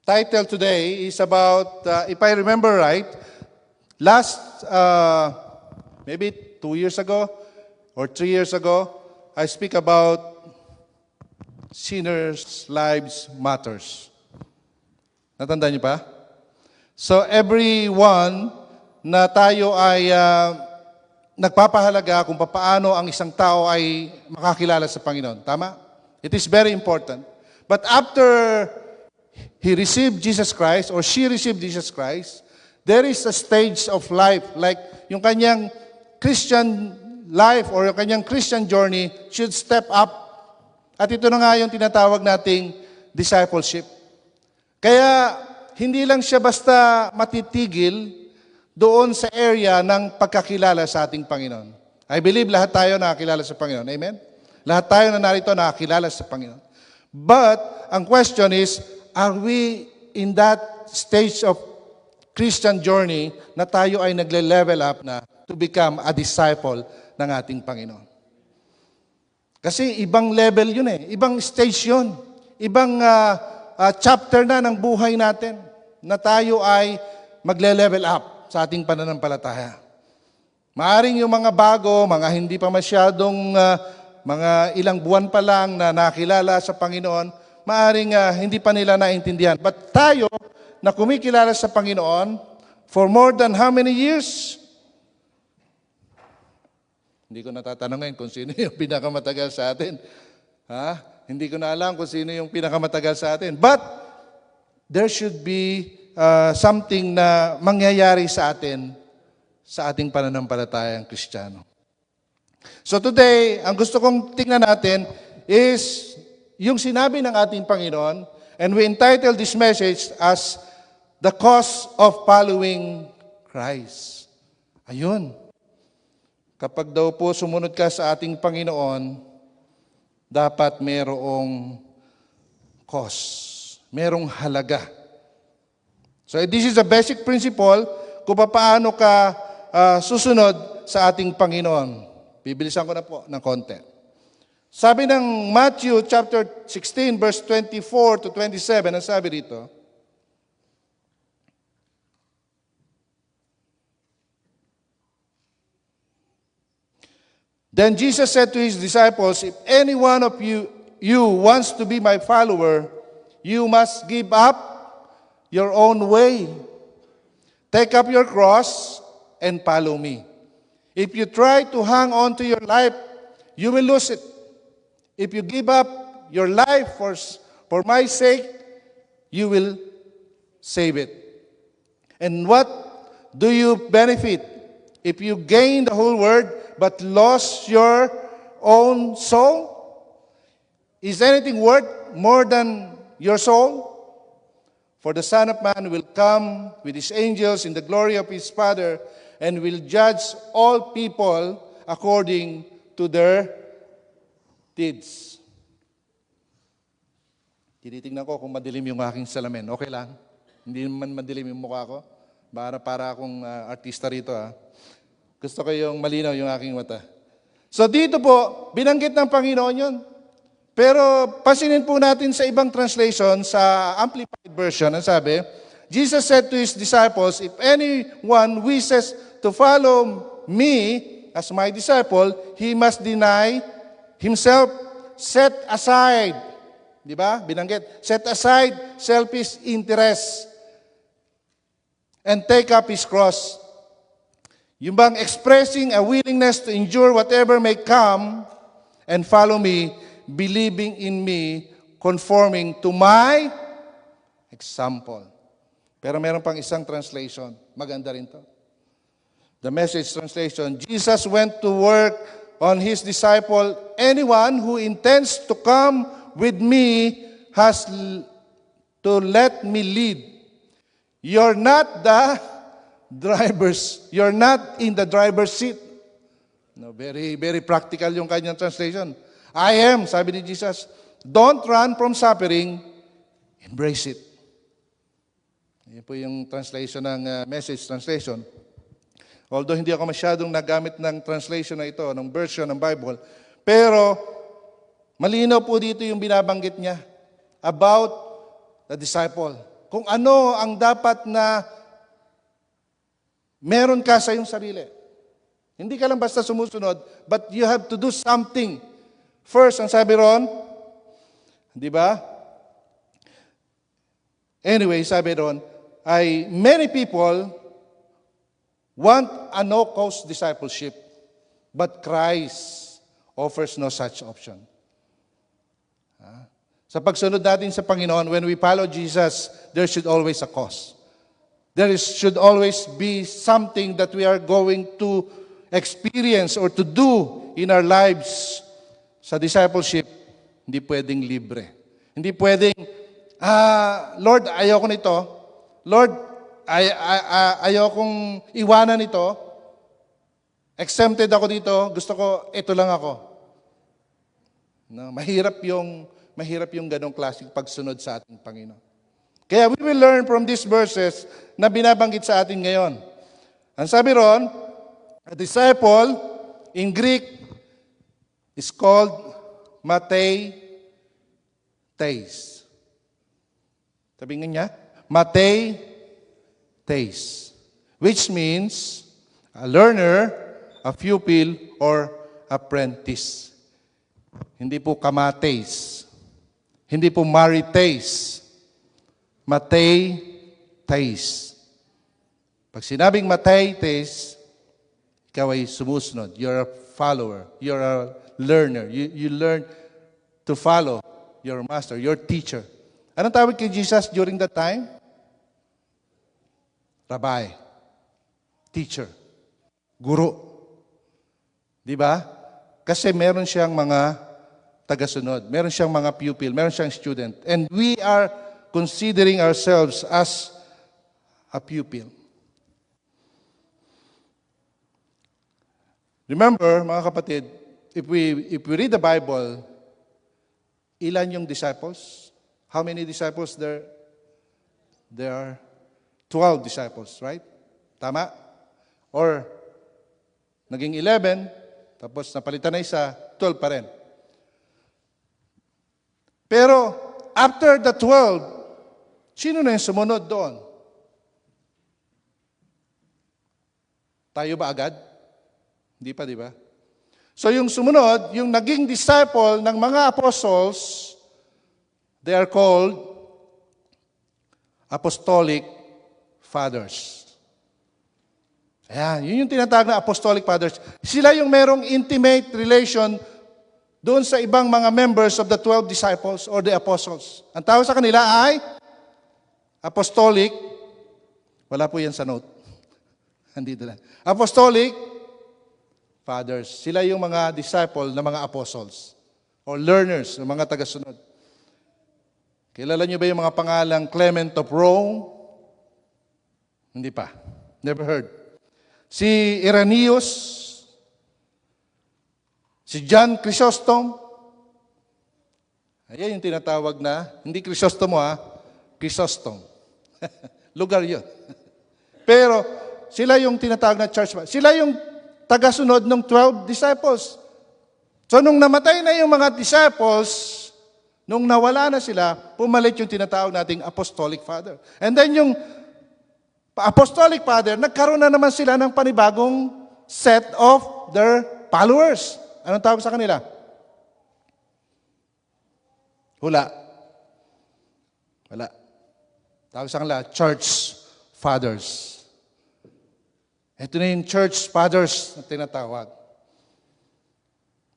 title today is about, if I remember right, last, maybe 2 years ago or 3 years ago, I speak about sinners' lives matters. Natandaan niyo pa? So everyone na tayo ay nagpapahalaga kung paano ang isang tao ay makakilala sa Panginoon. Tama? It is very important. But after he received Jesus Christ or she received Jesus Christ, there is a stage of life like yung kanyang Christian life or yung kanyang Christian journey should step up. At ito na nga yung tinatawag nating discipleship. Kaya hindi lang siya basta matitigil doon sa area ng pagkakilala sa ating Panginoon. I believe lahat tayo nakakilala sa Panginoon. Amen? Lahat tayo na narito nakakilala sa Panginoon. But, ang question is, are we in that stage of Christian journey na tayo ay nagle-level up na to become a disciple ng ating Panginoon? Kasi ibang level yun eh. Ibang stage yun. Ibang chapter na ng buhay natin na tayo ay magle-level up sa ating pananampalataya. Maaring yung mga bago, mga hindi pa masyadong, mga ilang buwan pa lang na nakilala sa Panginoon, maaring hindi pa nila naintindihan. But tayo, na kumikilala sa Panginoon, for more than how many years? Hindi ko natatanong kung sino yung pinakamatagal sa atin. Hindi ko na alam kung sino yung pinakamatagal sa atin. But, there should be something na mangyayari sa atin sa ating pananampalatayang Kristiyano. So today, ang gusto kong tingnan natin is yung sinabi ng ating Panginoon, and we entitled this message as The Cost of Following Christ. Ayun. Kapag daw po sumunod ka sa ating Panginoon, dapat merong cost, merong halaga. So this is a basic principle kung paano ka susunod sa ating Panginoon. Bibilisan ko na po ng konti. Sabi ng Matthew chapter 16 verse 24 to 27, ang sabi dito, Then Jesus said to his disciples, If any one of you wants to be my follower, you must give up your own way. Take up your cross and follow me. If you try to hang on to your life, you will lose it. If you give up your life for my sake, you will save it. And what do you benefit if you gain the whole world but lost your own soul? Is anything worth more than your soul? For the Son of Man will come with his angels in the glory of his Father and will judge all people according to their deeds. Tinitingnan ko kung madilim yung aking salamin. Okay lang? Hindi naman madilim yung mukha ko. Para akong artista rito. Gusto ko yung malinaw yung aking mata. So dito po, binanggit ng Panginoon yun. Pero pasinin po natin sa ibang translation, sa Amplified Version, ang sabi, Jesus said to his disciples, If anyone wishes to follow me as my disciple, he must deny himself, set aside, di ba? Binanggit, set aside selfish interests and take up his cross. Yung bang expressing a willingness to endure whatever may come and follow me, believing in me, conforming to my example. Pero meron pang isang translation. Maganda rin to. The Message translation, Jesus went to work on his disciple. Anyone who intends to come with me has to let me lead. You're not in the driver's seat. No, very, very practical yung kanyang translation. I am, sabi ni Jesus, don't run from suffering, embrace it. Yan po yung translation ng Message translation. Although hindi ako masyadong nagamit ng translation na ito, ng version ng Bible, pero malinaw po dito yung binabanggit niya about the disciple. kung ano ang dapat na meron ka sa iyong sarili. Hindi ka lang basta sumusunod, but you have to do something. First, ang sabi ron, di ba? Anyway, sabi ron, ay many people want a no-cost discipleship, but Christ offers no such option. Sa pagsunod natin sa Panginoon, when we follow Jesus, there should always a cost. Should always be something that we are going to experience or to do in our lives. Sa discipleship, hindi pwedeng libre. Hindi pwedeng, Lord, ayoko nito. Lord, ayokong iwanan ito. Exempted ako dito. Gusto ko, ito lang ako. No, mahirap yung ganong klaseng pagsunod sa ating Panginoon. Kaya we will learn from these verses na binabanggit sa atin ngayon. Ang sabi ron, a disciple in Greek is called mathetes. Sabi nga niya, mathetes, which means a learner, a pupil, or apprentice. Hindi po kamates. Hindi po marites. Mathetes. Pag sinabing mathetes, ikaw ay sumusunod. You're a follower. You're a learner. You learn to follow your master, your teacher. Anong tawag kay Jesus during that time? Rabbi. Teacher. Guru. Di ba? Kasi meron siyang mga tagasunod. Meron siyang mga pupil. Meron siyang student. And we are considering ourselves as a pupil. Remember, mga kapatid, if we read the Bible, ilan yung disciples? How many disciples there? There are 12 disciples, right? Tama? Or, naging 11, tapos napalitan na isa, 12 pa rin. Pero, after the 12, sino na yung sumunod doon? Tayo ba agad? Hindi pa, di ba? So yung sumunod, yung naging disciple ng mga apostles, they are called apostolic fathers. Ayan, yun yung tinatawag na apostolic fathers. Sila yung merong intimate relation doon sa ibang mga members of the 12 disciples or the apostles. Ang tawag sa kanila ay apostolic, wala po yan sa note. Andito lang. Apostolic fathers. Sila yung mga disciple ng mga apostles or learners, ng mga tagasunod. Kilala niyo ba yung mga pangalang Clement of Rome? Hindi pa. Never heard. Si Irenaeus, si John Chrysostom. Ayan yung tinatawag na, hindi Chrysostom Chrysostom. Lugar yun. Pero, sila yung tinatawag na church. Sila yung tagasunod ng 12 disciples. So, nung namatay na yung mga disciples, nung nawala na sila, pumalit yung tinatawag nating apostolic father. And then yung apostolic father, nagkaroon na naman sila ng panibagong set of their followers. Anong tawag sa kanila? Hula. Wala. Tawag sa kanila, church fathers. Ito na yung church fathers na tinatawag.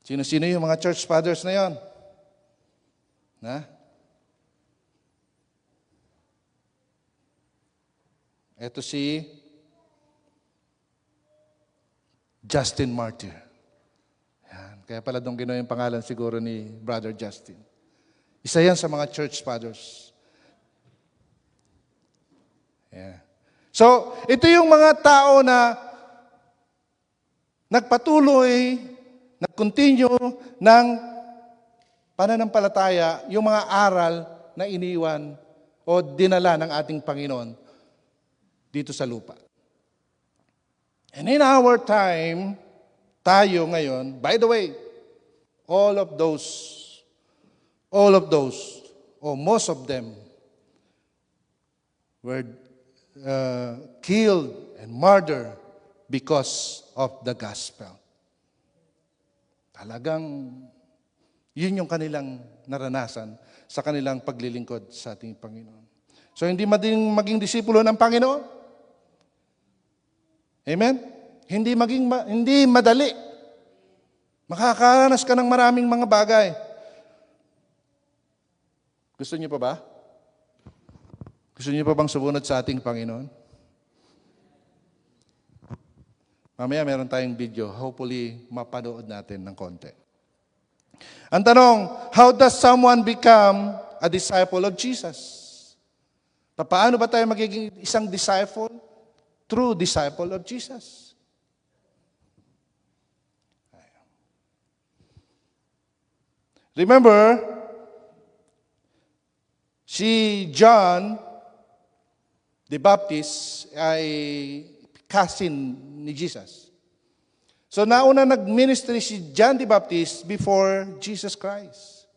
Sino-sino yung mga church fathers na yon? Ito si Justin Martyr. Yan. Kaya pala doon ginawa yung pangalan siguro ni Brother Justin. Isa yan sa mga church fathers. Yeah. So, ito yung mga tao na nagpatuloy, nag-continue ng pananampalataya, yung mga aral na iniwan o dinala ng ating Panginoon dito sa lupa. And in our time, tayo ngayon, by the way, all of those, or most of them, were killed and murdered because of the gospel. Talagang yun yung kanilang naranasan sa kanilang paglilingkod sa ating Panginoon. So hindi maging disipulo ng Panginoon. Amen? Hindi madali. Makakaranas ka ng maraming mga bagay. Gusto niyo pa ba? Gusto niyo pa bang sumunod sa ating Panginoon? Mamaya meron tayong video. Hopefully, mapanood natin ng konti. Ang tanong, how does someone become a disciple of Jesus? Paano ba tayo magiging isang disciple? True disciple of Jesus. Remember, si John the Baptist ay cousin ni Jesus. So nauna nag-ministry si John the Baptist before Jesus Christ.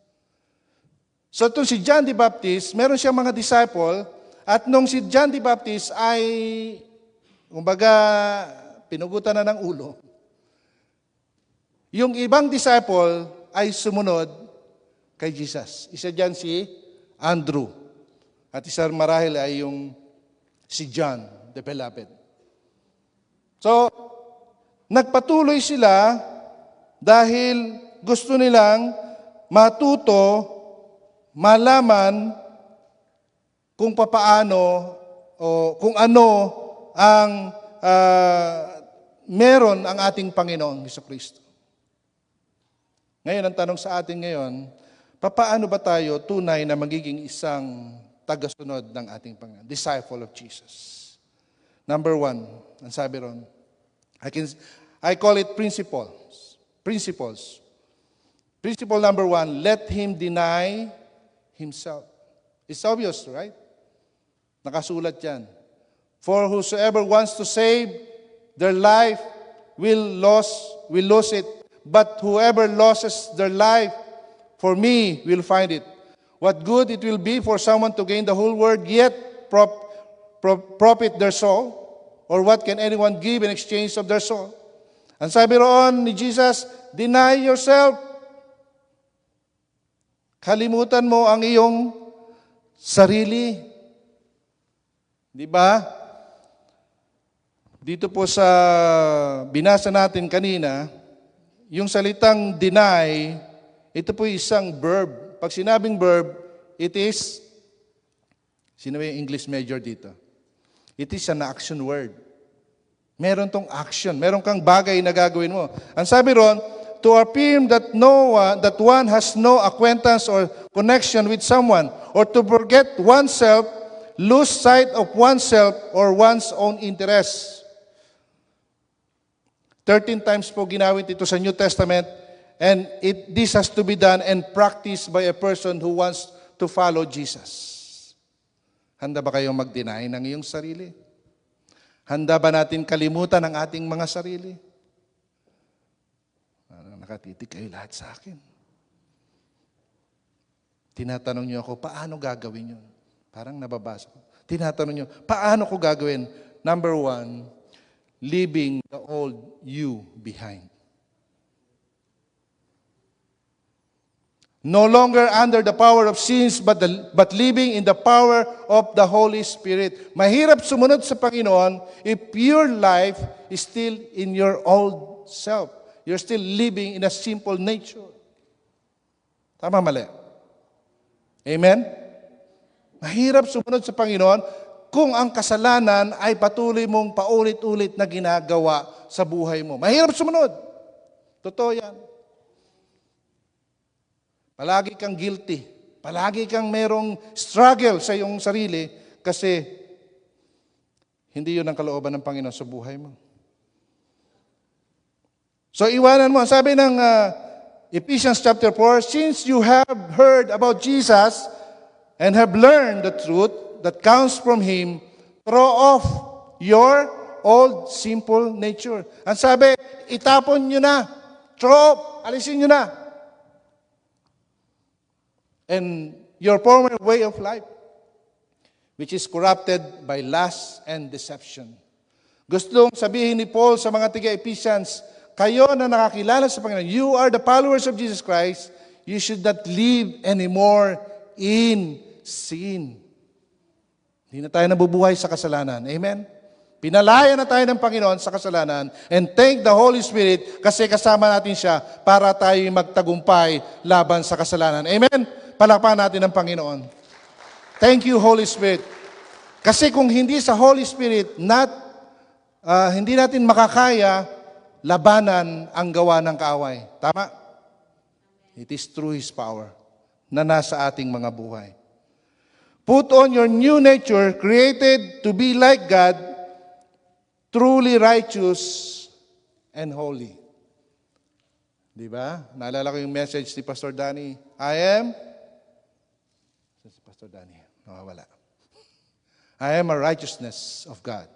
So ito si John the Baptist, meron siyang mga disciple, at nung si John the Baptist ay, kumbaga, pinugutan na ng ulo, yung ibang disciple ay sumunod kay Jesus. Isa dyan si Andrew. At isa marahil ay yung si John the Beloved. So, nagpatuloy sila dahil gusto nilang matuto, malaman kung papaano o kung ano ang meron ang ating Panginoong Jesucristo. Ngayon, ang tanong sa atin ngayon, papaano ba tayo tunay na magiging isang tagasunod ng ating Panginoon? Disciple of Jesus. Number 1, ang sabi ron, I call it principles. Principles. Principle number 1, let him deny himself. It's obvious, right? Nakasulat yan. For whosoever wants to save their life will lose it. But whoever loses their life for me will find it. What good it will be for someone to gain the whole world, yet profit their soul? Or what can anyone give in exchange of their soul? Ang sabi roon ni Jesus, deny yourself. Kalimutan mo ang iyong sarili. Di ba? Dito po sa binasa natin kanina, yung salitang deny, ito po isang verb. Pag sinabing verb, it is, sino yung English major dito? It is an action word. Meron tong action. Meron kang bagay na gagawin mo. Ang sabi ron, to affirm that that one has no acquaintance or connection with someone, or to forget oneself, lose sight of oneself or one's own interests. 13 times po ginawit ito sa New Testament, and this has to be done and practiced by a person who wants to follow Jesus. Handa ba kayong mag-deny ng iyong sarili? Handa ba natin kalimutan ang ating mga sarili? Nakatitig kayo lahat sa akin. Tinatanong niyo ako, paano gagawin yun? Parang nababasa ko. Tinatanong niyo, paano ko gagawin? Number 1, leaving the old you behind. No longer under the power of sins, but living in the power of the Holy Spirit. Mahirap sumunod sa Panginoon if your life is still in your old self. You're still living in a simple nature. Tama, mali? Amen? Mahirap sumunod sa Panginoon kung ang kasalanan ay patuloy mong paulit-ulit na ginagawa sa buhay mo. Mahirap sumunod. Totoo yan. Palagi kang guilty. Palagi kang merong struggle sa iyong sarili kasi hindi yun ang kalooban ng Panginoon sa buhay mo. So iwanan mo. Sabi ng Ephesians chapter 4, since you have heard about Jesus and have learned the truth that comes from Him, throw off your old simple nature. Ang sabi, itapon nyo na. Throw off. Alisin nyo na. And your former way of life. which is corrupted by lust and deception. Gustong sabihin ni Paul sa mga tiga-Ephesians, kayo na nakakilala sa Panginoon, you are the followers of Jesus Christ, you should not live anymore in sin. Hindi na tayo nabubuhay sa kasalanan. Amen? Pinalaya na tayo ng Panginoon sa kasalanan, and thank the Holy Spirit kasi kasama natin siya para tayo magtagumpay laban sa kasalanan. Amen? Palakpakan natin ang Panginoon. Thank you, Holy Spirit. Kasi kung hindi sa Holy Spirit, hindi natin makakaya labanan ang gawa ng kaaway. Tama? It is through His power na nasa ating mga buhay. Put on your new nature, created to be like God, truly righteous and holy. Di ba? Naalala ko yung message ni Pastor Danny. I am? Si Pastor Danny. Nawawala. I am a righteousness of God.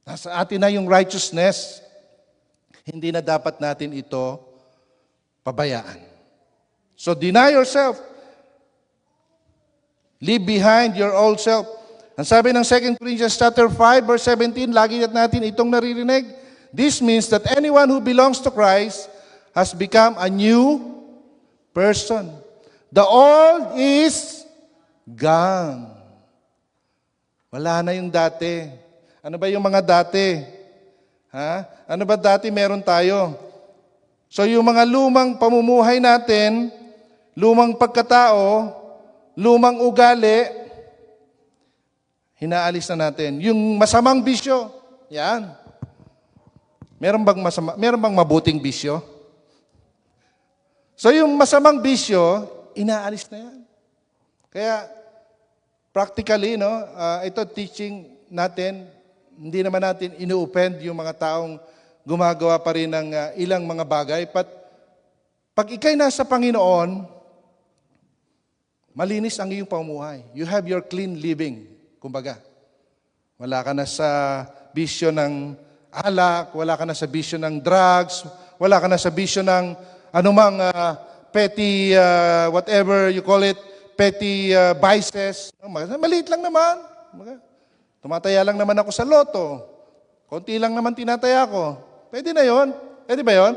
Nasa atin na yung righteousness, hindi na dapat natin ito pabayaan. So deny yourself. Leave behind your old self. Ang sabi ng 2 Corinthians chapter 5 verse 17, lagi natin itong naririnig. This means that anyone who belongs to Christ has become a new person. The old is gone. Wala na yung dati. Ano ba yung mga dati? Ha? Ano ba dati meron tayo? So yung mga lumang pamumuhay natin, lumang pagkatao, lumang ugali, hinaalis na natin. Yung masamang bisyo, yan. Meron bang mabuting bisyo? So yung masamang bisyo, inaalis na yan. Kaya practically, ito teaching natin, hindi naman natin inu-offend yung mga taong gumagawa pa rin ng ilang mga bagay. But pag ikay nasa Panginoon, malinis ang iyong pamumuhay. You have your clean living. Kumbaga, wala ka na sa bisyo ng alak, wala ka na sa bisyo ng drugs, wala ka na sa bisyo ng anumang petty, whatever you call it, petty vices. Maliit lang naman. Tumataya lang naman ako sa loto. Konti lang naman tinataya ko. Pwede na yon? Pwede ba yon?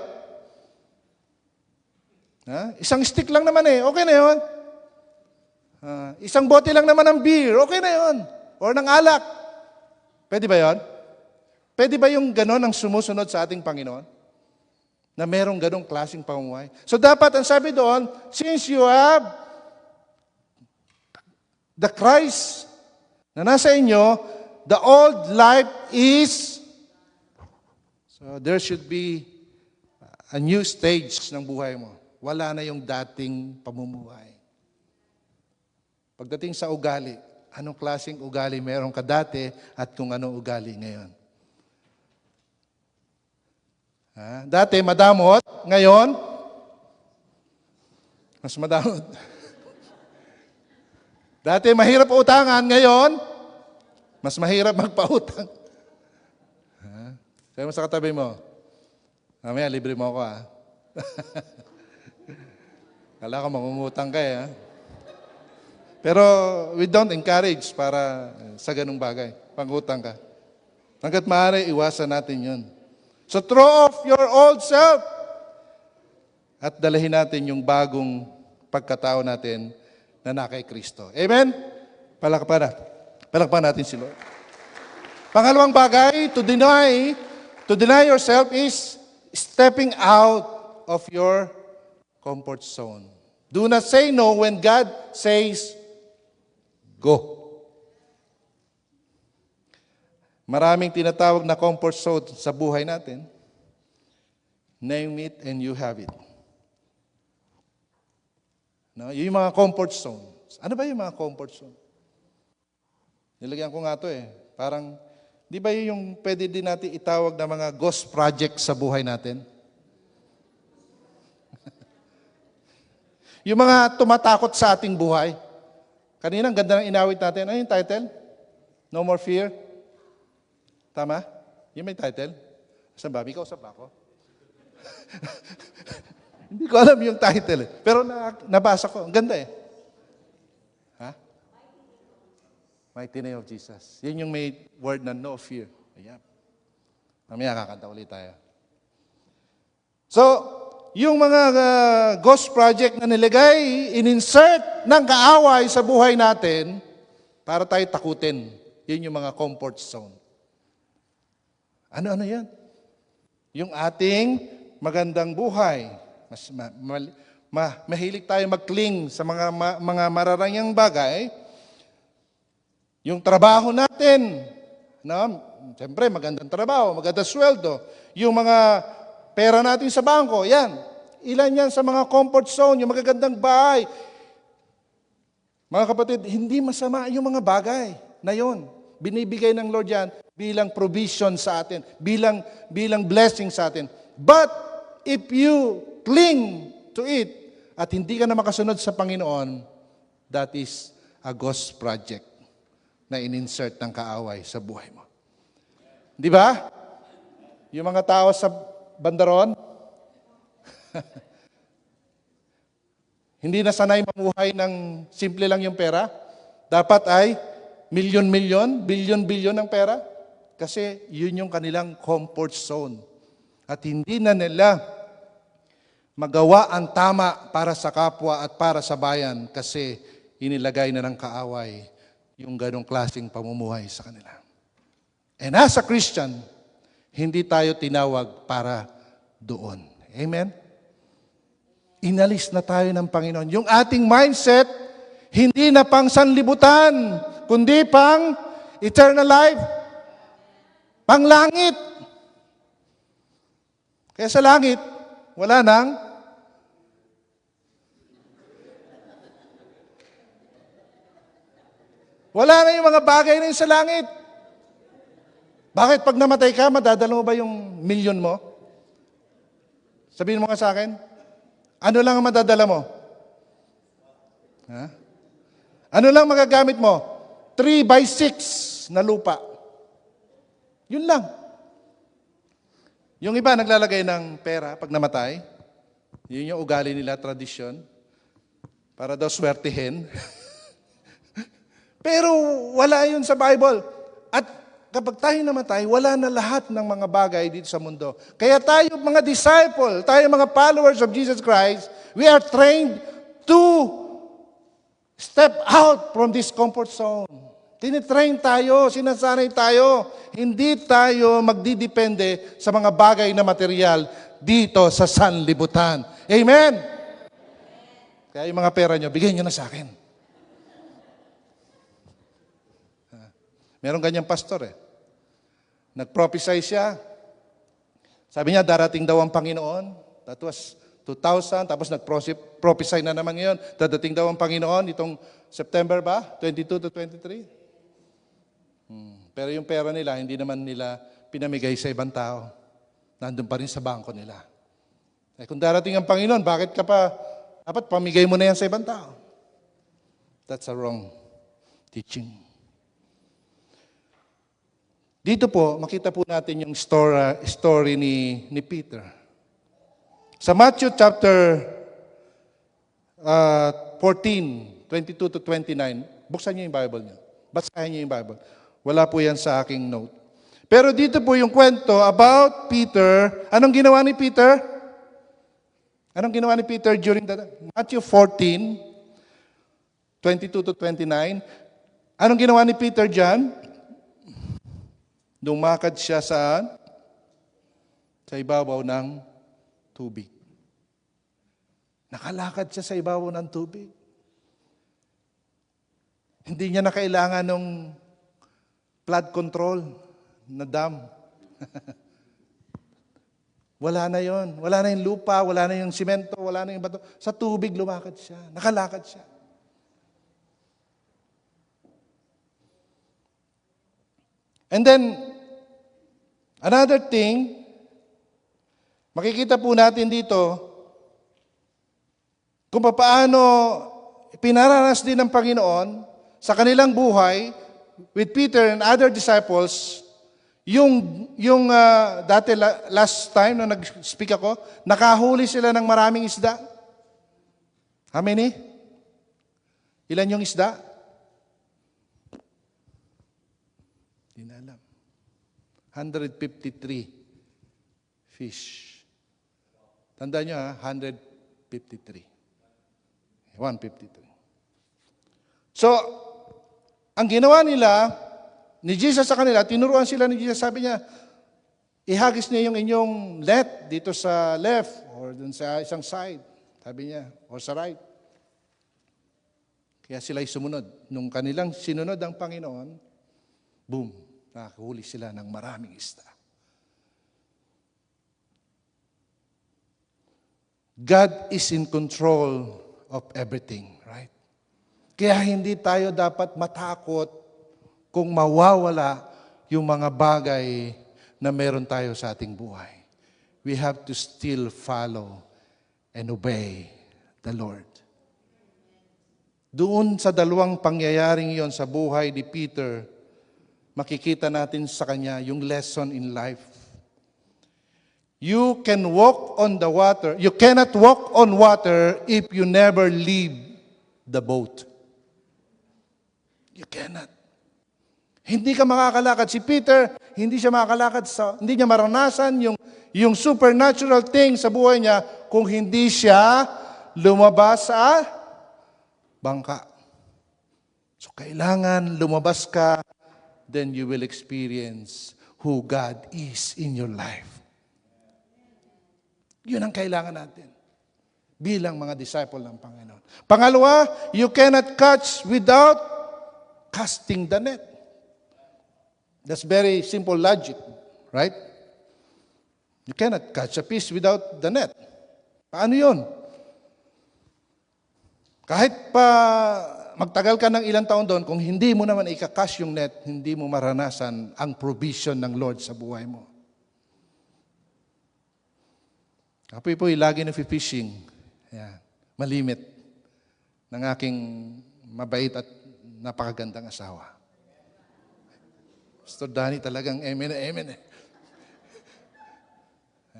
Isang stick lang naman okay na yon. Isang bote lang naman ng beer, okay na yon. Or ng alak. Pwede ba yon? Pwede ba yung ganon ang sumusunod sa ating Panginoon? Na merong ganong klaseng pamumuhay. So dapat, ang sabi doon, since you have the Christ na nasa inyo, the old life is, so there should be a new stage ng buhay mo. Wala na yung dating pamumuhay. Pagdating sa ugali, anong klaseng ugali meron ka dati at kung anong ugali ngayon? Dati madamot, ngayon, mas madamot. Dati mahirap utangan, ngayon, mas mahirap magpautang. Sabi mo sa katabi mo, mamaya libre mo ako Kala ko mangungutang ka Pero we don't encourage para sa ganung bagay. Pangutang ka. Hanggat maaari, iwasan natin yun. So throw off your old self at dalahin natin yung bagong pagkatao natin na na kay Kristo. Amen? Palakpan natin si Lord. Pangalawang bagay, to deny yourself is stepping out of your comfort zone. Do not say no when God says go. Maraming tinatawag na comfort zone sa buhay natin. Name it and you have it. Yung mga comfort zone. Ano ba yung mga comfort zone? Nilagyan ko nga ito Parang, di ba yung pwede din natin itawag na mga ghost project sa buhay natin? Yung mga tumatakot sa ating buhay. Kanina, ang ganda ng inawit natin. Ano yung title? No More Fear? Tama? Yung may title? Saan ba? Ikaw sa ba ako? Hindi ko alam yung title Pero nabasa ko. Ang ganda Mighty name of Jesus. Yun yung may word na no fear. Ayan. Mamaya kakanta ulit tayo. So, yung mga ghost project na nilagay, in-insert ng kaaway sa buhay natin para tayo takutin. Yun yung mga comfort zone. Ano yan? Yung ating magandang buhay. Mahilig tayo mag-cling sa mga mararanyang bagay. Yung trabaho natin, no? Siyempre, magandang trabaho, magandang sweldo. Yung mga pera natin sa bangko, yan. Ilan yan sa mga comfort zone, yung magagandang bahay. Mga kapatid, hindi masama yung mga bagay na yon. Binibigay ng Lord yan bilang provision sa atin, bilang blessing sa atin. But if you cling to it at hindi ka na makasunod sa Panginoon, that is a ghost project na in-insert ng kaaway sa buhay mo. Di ba? Yung mga tao sa bandaron, hindi na sanay mamuhay ng simple lang yung pera. Dapat ay milyon-milyon, bilyon-bilyon ng pera. Kasi yun yung kanilang comfort zone. At hindi na nila magawa ang tama para sa kapwa at para sa bayan kasi inilagay na ng kaaway yung ganong klaseng pamumuhay sa kanila. And as a Christian, hindi tayo tinawag para doon. Amen? Inalis na tayo ng Panginoon. Yung ating mindset, hindi na pang sanlibutan, kundi pang eternal life, pang langit. Kaya sa langit, wala nang wala na yung mga bagay na yun sa langit. Bakit? Pag namatay ka, madadala mo ba yung milyon mo? Sabihin mo nga sa akin, ano lang ang madadala mo? Ha? Ano lang magagamit mo? 3/6 na lupa. Yun lang. Yung iba naglalagay ng pera pag namatay. Yun yung ugali nila, tradisyon. Para daw swertihin. Pero wala yun sa Bible. At kapag tayo namatay, wala na lahat ng mga bagay dito sa mundo. Kaya tayo mga disciple, tayo mga followers of Jesus Christ, we are trained to step out from this comfort zone. Tinitrain tayo, sinasanay tayo. Hindi tayo magdidepende sa mga bagay na material dito sa sanlibutan. Amen? Kaya yung mga pera nyo, bigyan nyo na sa akin. Meron ganyang pastor Nag-prophesy siya. Sabi niya, darating daw ang Panginoon. That was 2000, tapos nag-prophesy na naman ngayon. Dadating daw ang Panginoon, itong September ba? 22 to 23? Pero yung pera nila, hindi naman nila pinamigay sa ibang tao. Nandun pa rin sa bangko nila. Kung darating ang Panginoon, bakit ka pa, dapat pamigay mo na yan sa ibang tao. That's a wrong teaching. Dito po, makita po natin yung story ni Peter. Sa Matthew chapter 14, 22 to 29, buksan niyo yung Bible niyo. Basahin niyo yung Bible. Wala po yan sa aking note. Pero dito po yung kwento about Peter. Anong ginawa ni Peter? Anong ginawa ni Peter during that? Matthew 14, 22 to 29. Anong ginawa ni Peter dyan? Lumakad siya saan? Sa ibabaw ng tubig. Nakalakad siya sa ibabaw ng tubig. Hindi niya na kailangan ng flood control na dam. Wala na yon. Wala na yung lupa, wala na yung simento, wala na yung bato. Sa tubig lumakad siya. Nakalakad siya. And then, another thing, makikita po natin dito, kung paano pinaranas din ng Panginoon sa kanilang buhay with Peter and other disciples, yung dati last time na nag-speak ako, nakahuli sila ng maraming isda. How many? Ilan yung isda? Hindi na alam. 153 fish. Tandaan nyo 153. 153. So, ang ginawa nila, ni Jesus sa kanila, tinuruan sila ni Jesus, sabi niya, ihagis niyo yung inyong net dito sa left or dun sa isang side. Sabi niya, or sa right. Kaya sila'y sumunod. Nung kanilang sinunod ang Panginoon, boom, nakahuli sila ng maraming isda. God is in control of everything, right? Kaya hindi tayo dapat matakot kung mawawala yung mga bagay na meron tayo sa ating buhay. We have to still follow and obey the Lord. Doon sa dalawang pangyayaring yon sa buhay ni Peter, makikita natin sa kanya yung lesson in life. You can walk on the water. You cannot walk on water if you never leave the boat. You cannot. Hindi ka makakalakad. Si Peter, hindi siya makakalakad, hindi niya maranasan yung supernatural thing sa buhay niya kung hindi siya lumabas sa bangka. So kailangan lumabas ka, then you will experience who God is in your life. Yun ang kailangan natin bilang mga disciple ng Panginoon. Pangalawa, you cannot catch without casting the net. That's very simple logic, right? You cannot catch a fish without the net. Paano yun? Kahit pa magtagal ka ng ilang taon doon, kung hindi mo naman ika-catch yung net, hindi mo maranasan ang provision ng Lord sa buhay mo. Apoy po, lagi na fishing. Yan. Malimit ng aking mabait at napakagandang asawa. Pastor Danny talagang amen na amen.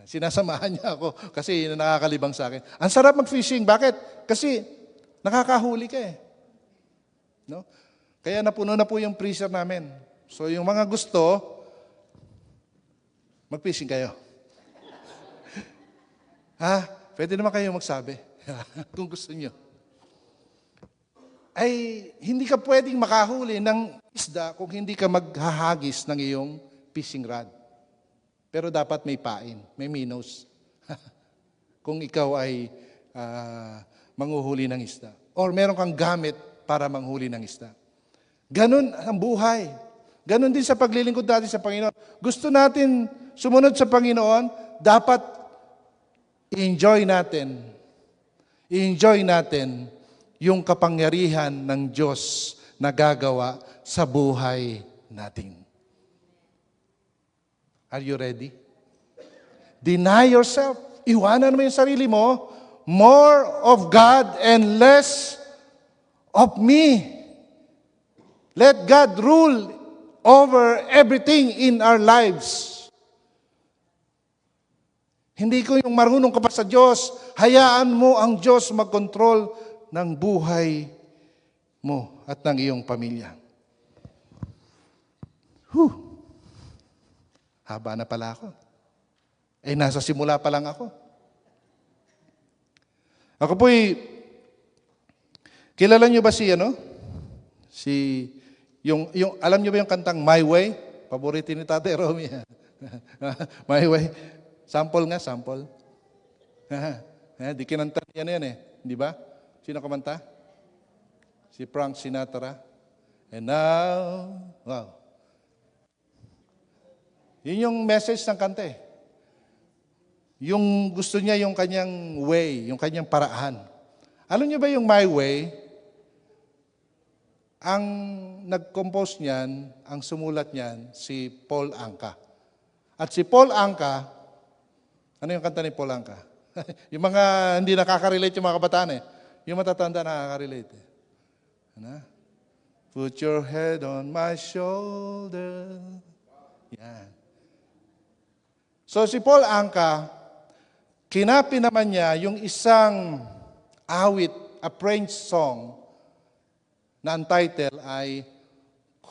Sinasamahan niya ako kasi nakakalibang sa akin. Ang sarap mag-fishing. Bakit? Kasi nakakahuli ka eh. No? Kaya napuno na po yung freezer namin. So yung mga gusto, mag-fishing kayo. Pwede naman kayo magsabi kung gusto niyo. Ay, hindi ka pwedeng makahuli ng isda kung hindi ka maghahagis ng iyong fishing rod. Pero dapat may pain, may minnows. Kung ikaw ay manghuhuli ng isda. Or meron kang gamit para manghuli ng isda. Ganon ang buhay. Ganon din sa paglilingkod natin sa Panginoon. Gusto natin sumunod sa Panginoon, dapat i-enjoy natin yung kapangyarihan ng Diyos na gagawa sa buhay natin. Are you ready? Deny yourself. Iwanan mo yung sarili mo. More of God and less of me. Let God rule over everything in our lives. Hindi ko yung marunong ka pa sa Diyos, hayaan mo ang Diyos mag-control ng buhay mo at ng iyong pamilya. Haba na pala ako. Nasa simula pa lang ako. Ako po'y, kilala niyo ba alam niyo ba yung kantang My Way? Paborito ni Tate Romy. My Way. Sample nga, sample. Di kinanta yan eh. Di ba? Sino kumanta? Si Frank Sinatra. And now, wow. Yun yung message ng kanta eh. Yung gusto niya yung kanyang way, yung kanyang paraan. Alam niyo ba yung My Way? Ang nag-compose niyan, ang sumulat niyan, si Paul Anka. At si Paul Anka, ano yung kanta ni Paul Anka? Yung mga hindi nakaka-relate yung mga kabataan eh. Yung matatanda nakaka-relate eh. Ano? Put your head on my shoulder. Yan. So si Paul Anka, kinapi naman niya yung isang awit, a French song, na ang title ay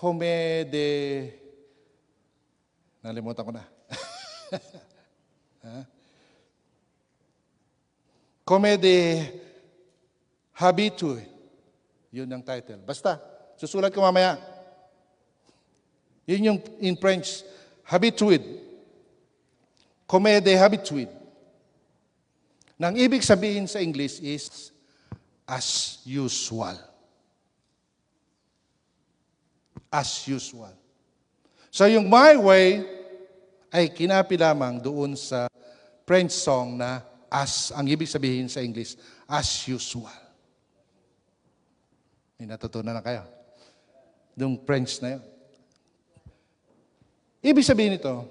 Comme Nalimutan ko na. Come de habitue. Yun ang title. Basta, susulat ko mamaya. Yun yung in French, habitude. Come de habitude. Nang ibig sabihin sa English is as usual. As usual. So yung my way ay kinapi lamang doon sa French song na as, ang ibig sabihin sa English, as usual. May natutunan na kayo. Doong French na yun. Ibig sabihin nito,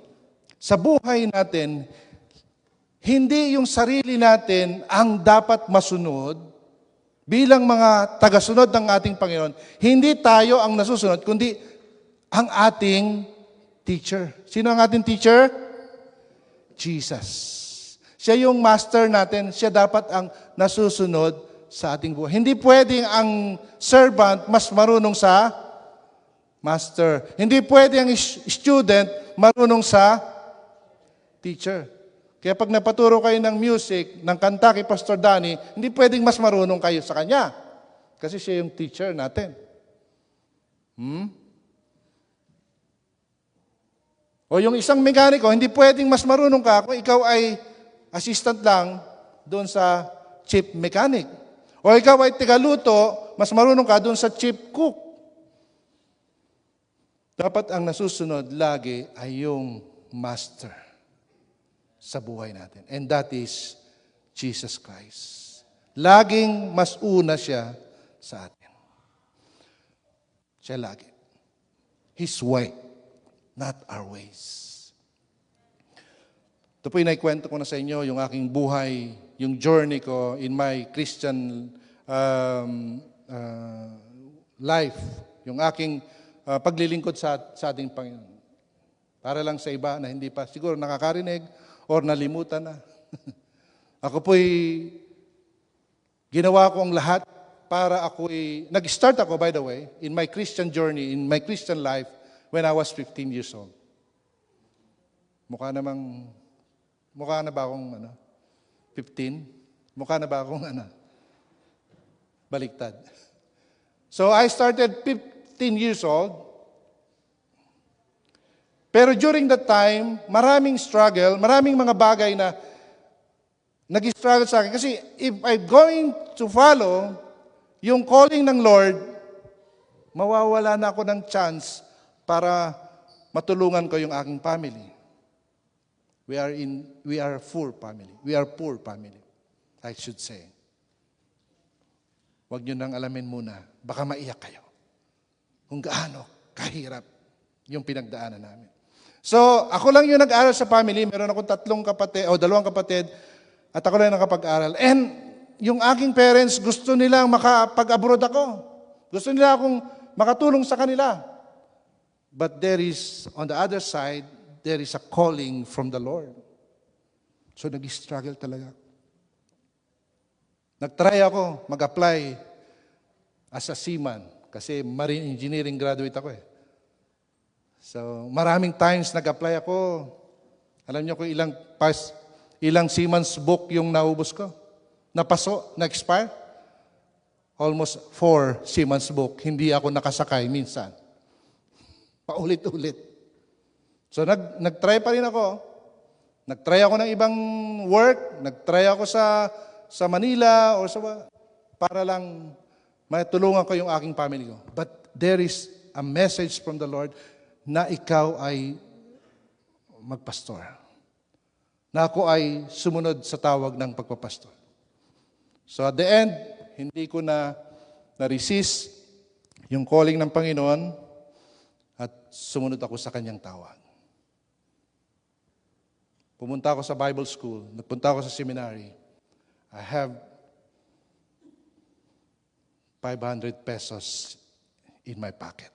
sa buhay natin, hindi yung sarili natin ang dapat masunod bilang mga tagasunod ng ating Panginoon. Hindi tayo ang nasusunod, kundi ang ating teacher. Sino ang ating teacher? Jesus. Siya yung master natin. Siya dapat ang nasusunod sa ating buhay. Hindi pwedeng ang servant mas marunong sa master. Hindi pwedeng ang student marunong sa teacher. Kaya pag napaturo kayo ng music, ng kanta kay Pastor Danny, hindi pwedeng mas marunong kayo sa kanya. Kasi siya yung teacher natin. O yung isang mekaniko, hindi pwedeng mas marunong ka kung ikaw ay assistant lang doon sa chief mechanic. O ikaw ay tigaluto, mas marunong ka doon sa chief cook. Dapat ang nasusunod lagi ay yung master sa buhay natin. And that is Jesus Christ. Laging mas una siya sa atin. Siya lagi. His way, not our ways. Ito po yung naikwento ko na sa inyo, yung aking buhay, yung journey ko in my Christian life, yung aking paglilingkod sa ating Panginoon. Para lang sa iba na hindi pa siguro nakakarinig or nalimutan na. Ako po'y ginawa ko ang lahat para ako'y, nag-start ako by the way, in my Christian journey, in my Christian life, when I was 15 years old. Mukha na ba akong 15? Mukha na ba akong baliktad? So I started 15 years old. Pero during that time, maraming struggle, maraming mga bagay na nag-struggle sa akin. Kasi if I'm going to follow yung calling ng Lord, mawawala na ako ng chance para matulungan ko yung aking family. We are poor family. We are poor family, I should say. Huwag nyo nang alamin muna. Baka maiyak kayo. Kung gaano kahirap yung pinagdaanan namin. So, ako lang yung nag-aral sa family. Meron akong 2 kapatid, at ako lang nakapag-aral. And yung aking parents, gusto nilang makapag-abroad ako. Gusto nila akong makatulong sa kanila. But there is, on the other side, there is a calling from the Lord. So, nag-struggle talaga. Nag-try ako mag-apply as a seaman kasi marine engineering graduate ako eh. So, maraming times nag-apply ako. Alam niyo kung ilang seaman's book yung naubos ko? Napaso, na-expire? Almost 4 seaman's book. Hindi ako nakasakay minsan. Paulit-ulit. So, nag-try pa rin ako. Nag-try ako ng ibang work. Nag-try ako sa Manila or para lang matulungan ko yung aking family ko. But there is a message from the Lord na ikaw ay magpastor. Na ako ay sumunod sa tawag ng pagpapastor. So at the end, hindi ko na-resist yung calling ng Panginoon at sumunod ako sa kanyang tawag. Pumunta ako sa Bible school, nagpunta ako sa seminary. I have 500 pesos in my pocket.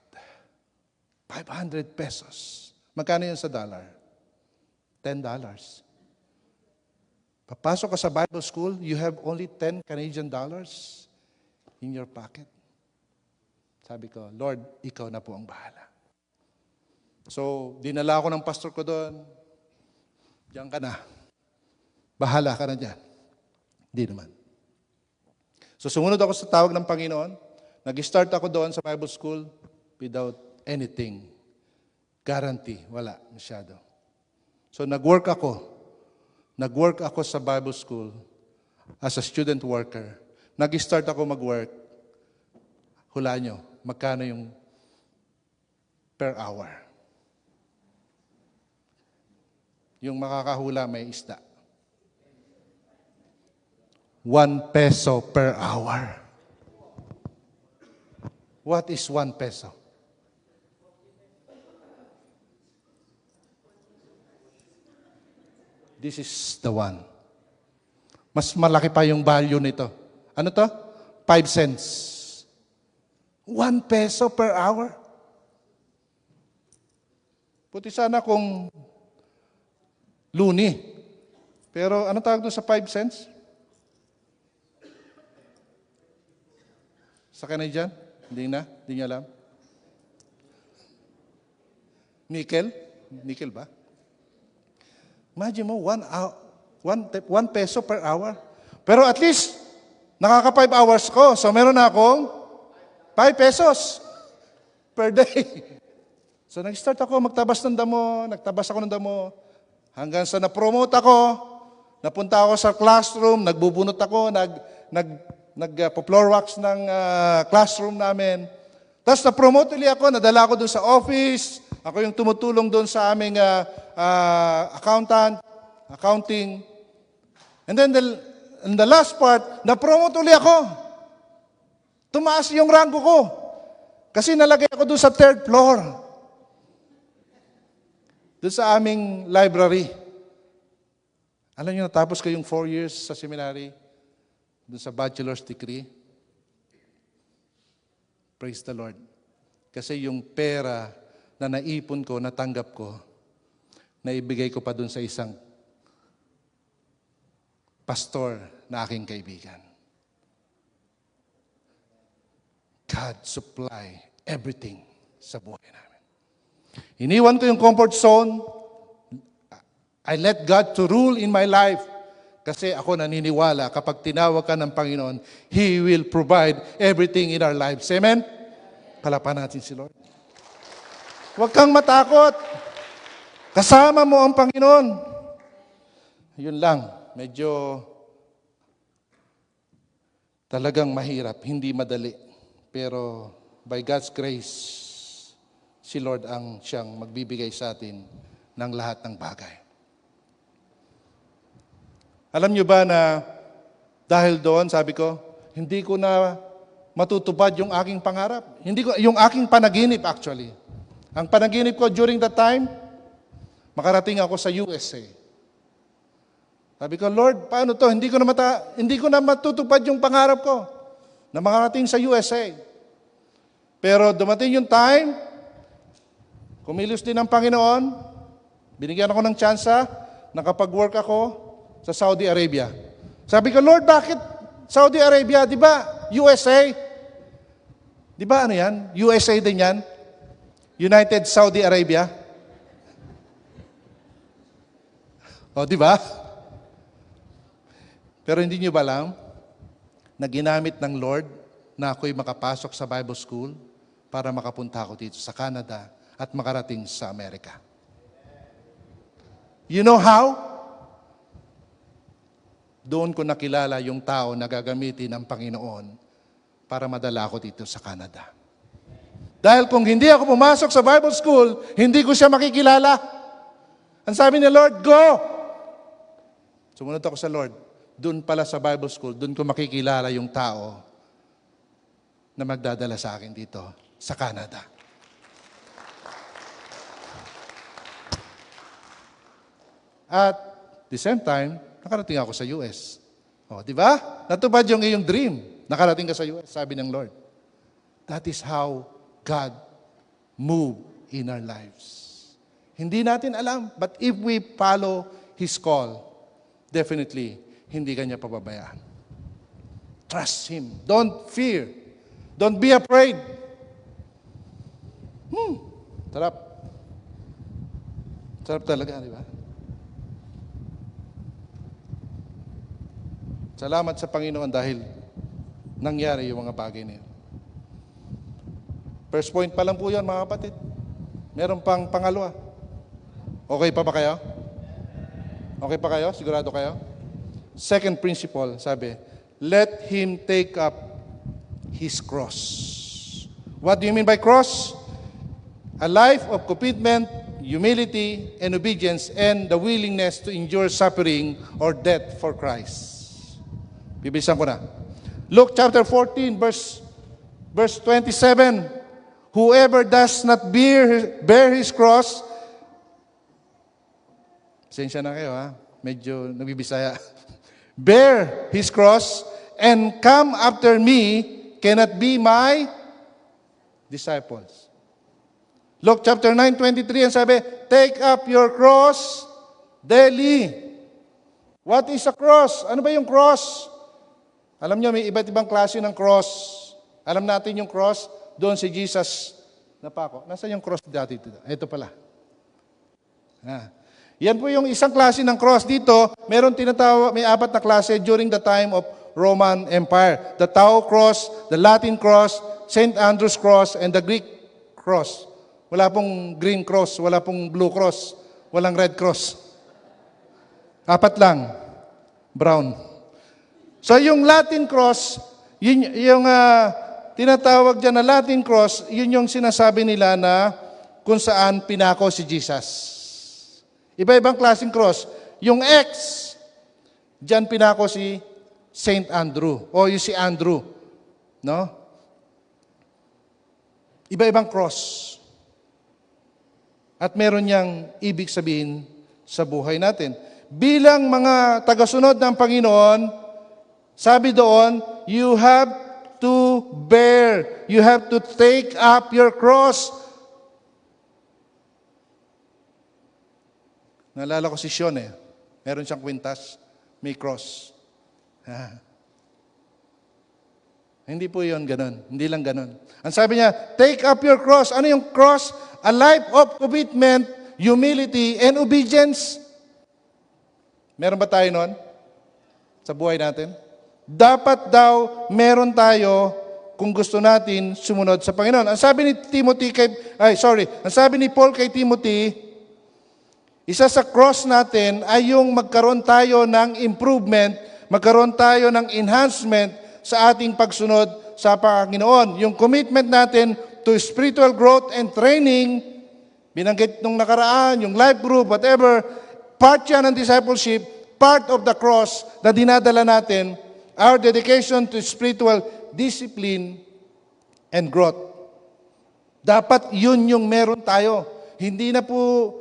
500 pesos. Magkano yun sa dollar? $10. Papasok ka sa Bible school, you have only 10 Canadian dollars in your pocket. Sabi ko, Lord, ikaw na po ang bahala. So, dinala ako ng pastor ko doon. Diyan ka na. Bahala ka na dyan. Hindi naman. So, sumunod ako sa tawag ng Panginoon. Nag-start ako doon sa Bible school without anything. Guarantee. Wala masyado. So, nag-work ako. Nag-work ako sa Bible school as a student worker. Nag-start ako mag-work. Hulaan nyo, magkano yung per hour? Yung makakahula may isda. 1 peso per hour. What is 1 peso? This is the one. Mas malaki pa yung value nito. Ano to? 5 cents. 1 peso per hour. Puti sana kung luni. Pero ano tawag doon sa 5 cents? Sa Canadian? Hindi na? Hindi niya alam? Nickel? Nickel ba? Imagine mo, 1 peso per hour. Pero at least, nakaka 5 hours ko. So meron na akong 5 pesos per day. So nag-start ako magtabas ng damo, nagtabas ako ng damo, hanggang sa na-promote ako, napunta ako sa classroom, nagbubunot ako, nag-floor wax ng classroom namin. Tapos na-promote ulit ako, nadala ako doon sa office, ako yung tumutulong doon sa aming accounting. And then in the last part, na-promote ulit ako. Tumaas yung rango ko. Kasi nalagay ako doon sa 3rd floor. Doon sa aming library. Alam niyo, natapos ko yung 4 years sa seminary, doon sa bachelor's degree. Praise the Lord. Kasi yung pera na naipon ko, natanggap ko, naibigay ko pa doon sa isang pastor na aking kaibigan. God supply everything sa buhay namin. Iniwan ko yung comfort zone. I let God to rule in my life. Kasi ako naniniwala, kapag tinawag ka ng Panginoon, He will provide everything in our lives. Amen? Palapan natin si Lord. Huwag kang matakot. Kasama mo ang Panginoon. Yun lang. Medyo talagang mahirap. Hindi madali. Pero by God's grace, si Lord ang siyang magbibigay sa atin ng lahat ng bagay. Alam niyo ba na dahil doon, sabi ko, hindi ko na matutupad yung aking pangarap. Yung aking panaginip actually. Ang panaginip ko during that time, makarating ako sa USA. Sabi ko, Lord, paano to? Hindi ko na matutupad yung pangarap ko na makarating sa USA. Pero dumating yung time, kumilos din ang Panginoon, binigyan ako ng tsansa, nakapag-work ako sa Saudi Arabia. Sabi ko, Lord, bakit Saudi Arabia? Di ba USA? Di ba ano yan? USA din yan? United Saudi Arabia? O, di ba? Pero hindi nyo ba alam na ginamit ng Lord na ako'y makapasok sa Bible School para makapunta ako dito sa Canada at makarating sa Amerika? You know how? Doon ko nakilala yung tao na gagamitin ng Panginoon para madala ako dito sa Canada. Dahil kung hindi ako pumasok sa Bible School, hindi ko siya makikilala. Ang sabi ni Lord, go! Sumunod ako sa Lord. Doon pala sa Bible School, doon ko makikilala yung tao na magdadala sa akin dito sa Canada. At the same time, nakarating ako sa US. O, di ba? Natupad yung iyong dream. Nakarating ka sa US, sabi ng Lord. That is how God moved in our lives. Hindi natin alam, but if we follow His call, definitely, hindi ka niya pababayaan. Trust Him. Don't fear. Don't be afraid. Sarap. Sarap talaga, di ba? Salamat sa Panginoon dahil nangyari yung mga bagay na yun. First point pa lang po yun, mga kapatid. Meron pang pangalawa. Okay pa ba kayo? Okay pa kayo? Sigurado kayo? Second principle, sabi, let him take up his cross. What do you mean by cross? A life of commitment, humility, and obedience, and the willingness to endure suffering or death for Christ. Bibilisan ko na. Luke chapter 14, verse 27. Whoever does not bear his cross, pasensya na kayo ha, medyo nagbibisaya. Bear his cross and come after me cannot be my disciples. Luke chapter 9:23 ang sabi, take up your cross daily. What is a cross? Ano ba yung cross? Alam niyo, may iba't ibang klase ng cross. Alam natin yung cross, doon si Jesus napako. Nasaan yung cross dati? Ito pala. Yan po yung isang klase ng cross. Dito, meron tinatawag, may apat na klase during the time of Roman Empire. The Tau cross, the Latin cross, St. Andrew's cross, and the Greek cross. Wala pong green cross, wala pong blue cross, walang red cross. Apat lang. Brown. So yung Latin cross, yung tinatawag dyan na Latin cross, yun yung sinasabi nila na kung saan pinako si Jesus. Iba-ibang klaseng cross. Yung X, dyan pinako si St. Andrew, o yung si Andrew. No? Iba-ibang cross. At meron niyang ibig sabihin sa buhay natin. Bilang mga tagasunod ng Panginoon, sabi doon, you have to bear, you have to take up your cross. Naalala ko si Sean meron siyang kwintas, may cross. Hindi po yun ganun, hindi lang ganun. Ang sabi niya, take up your cross. Ano yung cross? A life of commitment, humility, and obedience. Meron ba tayo nun? Sa buhay natin? Dapat daw meron tayo kung gusto natin sumunod sa Panginoon. Ang sabi ni ang sabi ni Paul kay Timothy, isa sa cross natin ay yung magkaroon tayo ng improvement, magkaroon tayo ng enhancement sa ating pagsunod sa Panginoon. Yung commitment natin to spiritual growth and training, binanggit nung nakaraan, yung life group, whatever, part yan ng discipleship, part of the cross na dinadala natin, our dedication to spiritual discipline and growth. Dapat yun yung meron tayo. Hindi na po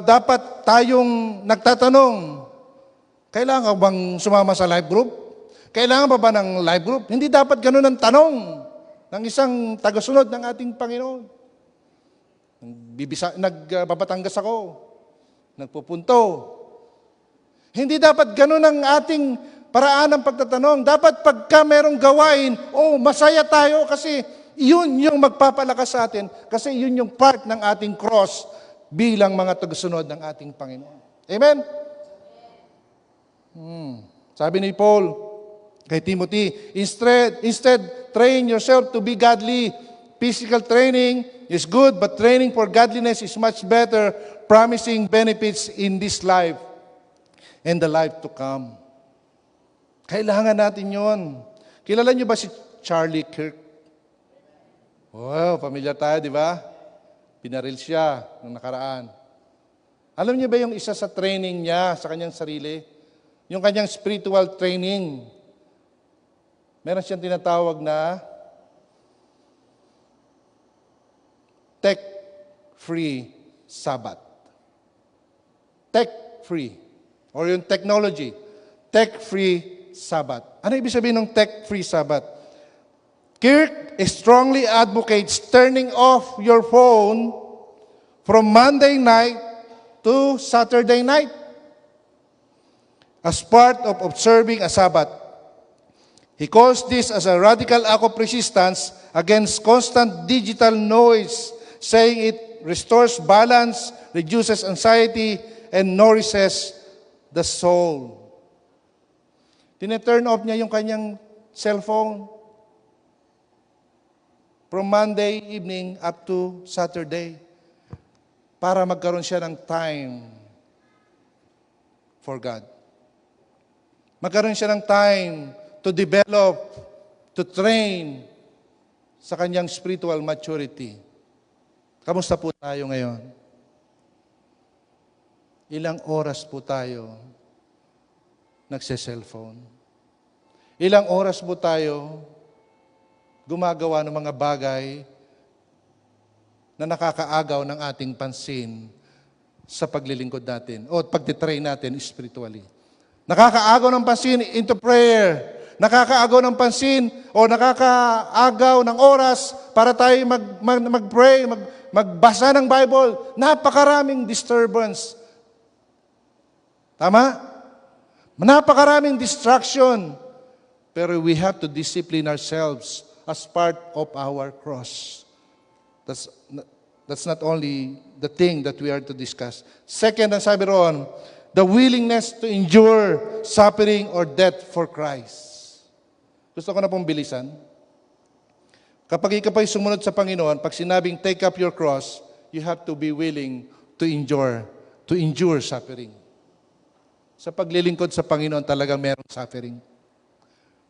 dapat tayong nagtatanong, kailangan bang sumama sa life group? Kailangan ba ng life group? Hindi dapat ganun ang tanong ng isang tagasunod ng ating Panginoon. Nagbabatangas ako, nagpupunto. Hindi dapat ganun ang ating paraan ng pagtatanong. Dapat pagka merong gawain, masaya tayo kasi yun yung magpapalakas sa atin. Kasi yun yung part ng ating cross bilang mga tagasunod ng ating Panginoon. Amen? Sabi ni Paul kay Timothy, instead, train yourself to be godly. Physical training is good, but training for godliness is much better, promising benefits in this life and the life to come. Kailangan natin yon. Kilala niyo ba si Charlie Kirk? Wow, pamilyar tayo, di ba? Pinaril siya nung nakaraan. Alam niyo ba yung isa sa training niya sa kanyang sarili? Yung kanyang spiritual training. Meron siyang tinatawag na tech-free Sabbath. Tech-free. Or yung technology. Tech-free Sabbath. Ano ibig sabihin ng tech-free Sabbath? Kirk strongly advocates turning off your phone from Monday night to Saturday night as part of observing a Sabbath. He calls this as a radical act of resistance against constant digital noise, saying it restores balance, reduces anxiety, and nourishes the soul. Tine-turn off niya yung kanyang cellphone from Monday evening up to Saturday para magkaroon siya ng time for God. Magkaroon siya ng time to develop, to train sa kanyang spiritual maturity. Kamusta po tayo ngayon? Ilang oras po tayo nagse-cellphone? Ilang oras po tayo gumagawa ng mga bagay na nakakaagaw ng ating pansin sa paglilingkod natin o pagtitrain natin spiritually? Nakakaagaw ng pansin into prayer. Nakakaagaw ng pansin o nakakaagaw ng oras para tayo mag-pray, magbasa ng Bible. Napakaraming disturbance. Tama? Napakaraming distraction. Pero we have to discipline ourselves as part of our cross. That's not only the thing that we are to discuss. Second, ang sabi roon, the willingness to endure suffering or death for Christ. Gusto ko na pong bilisan. Kapag ikaw pa'y sumunod sa Panginoon, pag sinabing take up your cross, you have to be willing to endure suffering. Sa paglilingkod sa Panginoon, talagang merong suffering.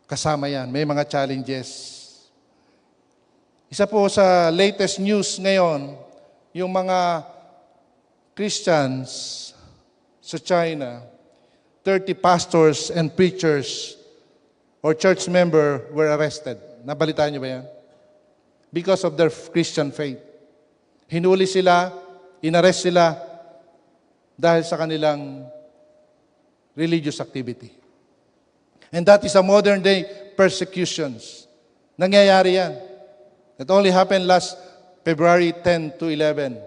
Kasama yan. May mga challenges. Isa po sa latest news ngayon, yung mga Christians sa China, 30 pastors and preachers or church member were arrested. Nabalitaan niyo ba yan? Because of their Christian faith. Hinuli sila, inarrest sila dahil sa kanilang religious activity. And that is a modern day persecutions. Nangyayari yan. It only happened last February 10 to 11.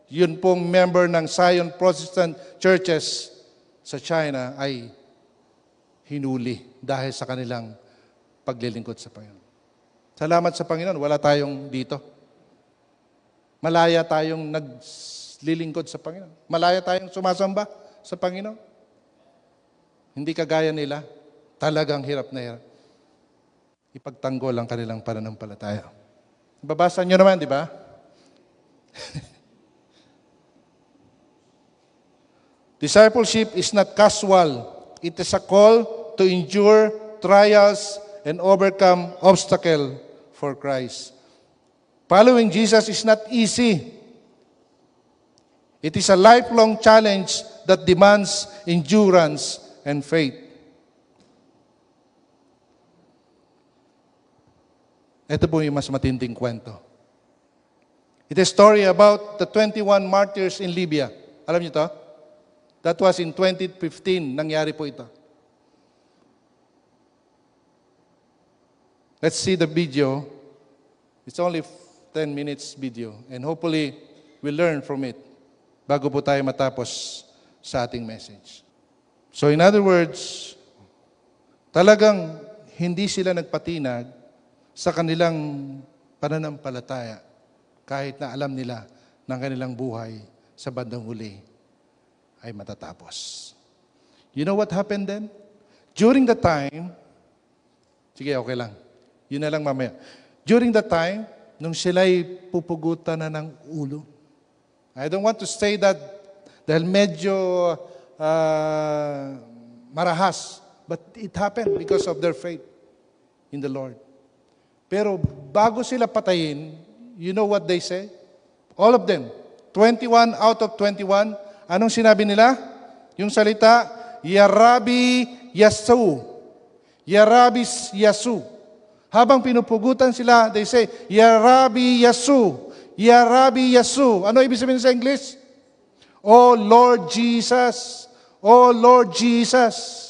Yun pong member ng Zion Protestant Churches sa China ay hinuli dahil sa kanilang paglilingkod sa Panginoon. Salamat sa Panginoon, wala tayong dito. Malaya tayong naglilingkod sa Panginoon. Malaya tayong sumasamba sa Panginoon. Hindi kagaya nila, talagang hirap na hirap. Ipagtanggol ang kanilang pananampalataya. Babasa nyo naman, di ba? Discipleship is not casual. It is a call to endure trials and overcome obstacle for Christ. Following Jesus is not easy. It is a lifelong challenge that demands endurance and faith. Ito po yung mas matinding kwento. It is a story about the 21 martyrs in Libya. Alam niyo to? That was in 2015. Nangyari po ito. Let's see the video. It's only 10 minutes video. And hopefully, we'll learn from it bago po tayo matapos sa ating message. So in other words, talagang hindi sila nagpatinag sa kanilang pananampalataya kahit na alam nila ng kanilang buhay sa bandang huli ay matatapos. You know what happened then? During the time, sige, okay lang. Yun na lang mamaya. During the time, nung sila'y pupugutan na ng ulo. I don't want to say that dahil medyo marahas, but it happened because of their faith in the Lord. Pero bago sila patayin, you know what they say? All of them, 21 out of 21, anong sinabi nila? Yung salita, Ya Rabbi Yasu. Ya Rabbi Yasu. Habang pinupugutan sila, they say, Ya Rabbi Yasu. Ya Rabbi Yasu. Ano ibig sabihin sa English? Oh Lord Jesus. Oh Lord Jesus.